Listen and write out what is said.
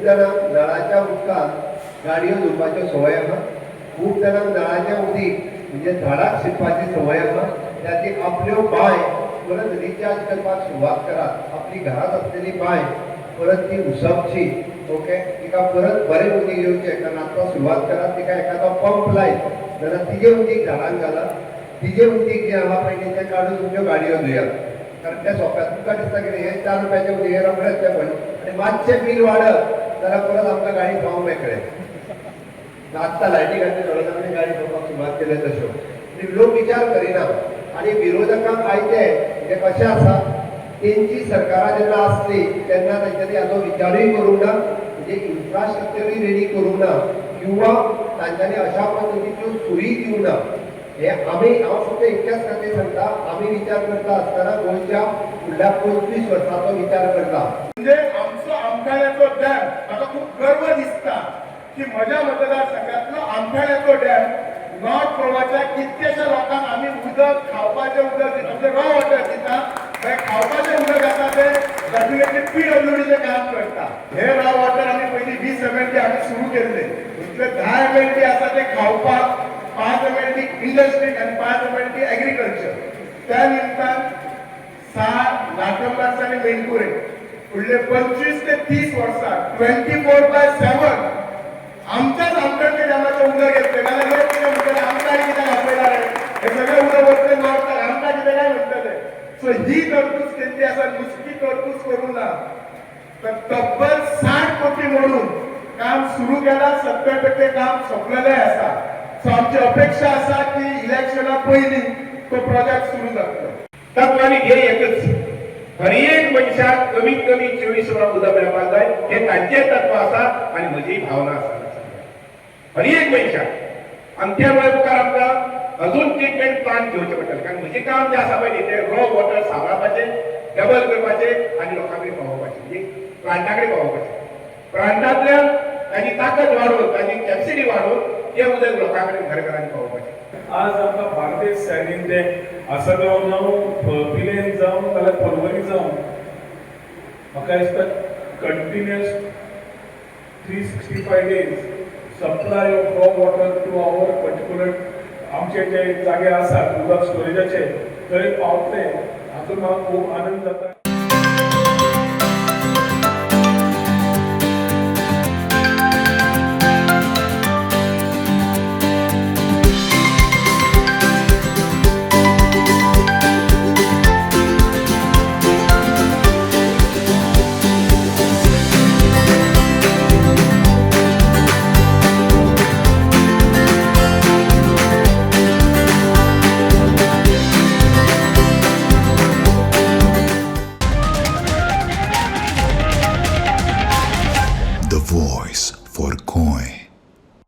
जाणांक नळाच्या उदकांत गाडयो धुवपाच्यो संवय आसा, खूब जाणांक नळाच्या उदीक म्हणजे झाडाक शिंपपाची संवय आसा, त्याची आपल्यो बांय परत रिचार्ज करपाक सुरवात करात. आपली घरात असलेली बांय परत ती उसपची, ओके, तिका परत बरें उदीक येवचें कारण आतां सुरवात करात. तिका एखादो पंप लायत जाल्यार तिजें उदीक झाडांक घालात. तिजें उदीक जें आहा पळय तें काडून तुमच्यो गाडयो धुयात. कारण तें सोंप्यात. तुमकां दिसता कितें हें 4 रुपयाचें उदीक, हें रोखडेंच तें पळय, आनी मातशें बील वाडत जाल्यार परत आमकां गाडी पावोवंक मेकळे. आत्तां लायटी घातली थोड्या जाणांनी गाडी पळोवपाक सुरवात केल्या तश्यो. लोक विचार करिना. आनी विरोधकांक आयचे म्हणजे कशें आसा, तेंची सरकारां जेन्ना आसली तेन्ना तांच्यांनी हाचो विचारूय करूंक ना, म्हणजे इन्फ्रास्ट्रक्चरूय रेडी करूंक ना, किंवा तांच्यांनी अशा पद्दतीच्यो सुरी दिवंक ना. हे आमी, हांव फक्त इतल्याच खातीर सांगता, आमी विचार करता आसतना गोंयच्या फुडल्या 25 वर्सांचो विचार करता. म्हणजे आमचो आमठाण्याचो डॅम म्हाका खूब गर्व दिसता की म्हज्या मतदारसंघातलो आमठाण्याचो डॅम नॉर्थ गोवाच्या कितकेशा लोकांक आमी उदक, खावपाचें उदक दिता, म्हणजे रॉ वॉटर दिता. खावपाचें उदक आसा तें डेफिनेटली PWDचें काम करता. हे रॉ वॉटर आमी पयलीं 20 MLD आमी सुरू केल्ले. इतले 10 MLD आसा ते खावपाक, 5 MLD इंडस्ट्रीक आनी 5 MLD एग्रीकल्चर. त्या निमतान नाटमलास आनी मेणकुरे फुडले 25 ते 30 वर्सां 24/7 आमच्याच आमच्याकडे डॅमाचें उदक येतलें. नाल्यार लोक कितें म्हणटले आमकां कित्याक आपयला रे, हे सगळें उदक वतलें नॉर्थाक, आमकां कितें काय म्हणटले. सो ही तरतूद केल्ली आसा, नुस्ती तरतूद करूं ना. तर तब्बल 60 कोटी म्हणून काम सुरू केलां. 70% काम सोंपलेलें आसा. सो आमची अपेक्षा आसा की इलेक्शना पयलीं तो प्रोजेक्ट सुरू जातलो. तत्वानी ध्येय एकच, हर एक मनशाक कमीत कमी 24 वरां उदक मेळपाक जाय, हे तांचें तत्व आसा आनी म्हजी भावना आसा. हर एक मनशाक. आनी त्या मुळे मुखार आमकां अजून ट्रिटमेंट प्लांट घेवचे पडटले. कारण म्हजें काम जें आसा पळय तें रॉ वॉटर सांबाळपाचें, डेव्हलप करपाचें आनी लोकां कडेन पावोवपाचें, म्हणजे प्लांटा कडेन पावोवपाचें. प्लांटांतल्यान ताची ताकद वाडोवन, ताची कॅपसिटी वाडोवन तें उदक लोकां कडेन घरघरांनी पावोवपाचें. आज आमकां बार्देस सायडीन ते आसगांव जावं, पिलेन जावं, नाल्यार परवरी जावं, म्हाका दिसता continuous 365 days supply of raw water to our particular आमचे जे जागे आसात उदक स्टोरेजाचे थंय पावतले, हातूंत म्हाका खूब आनंद जाता.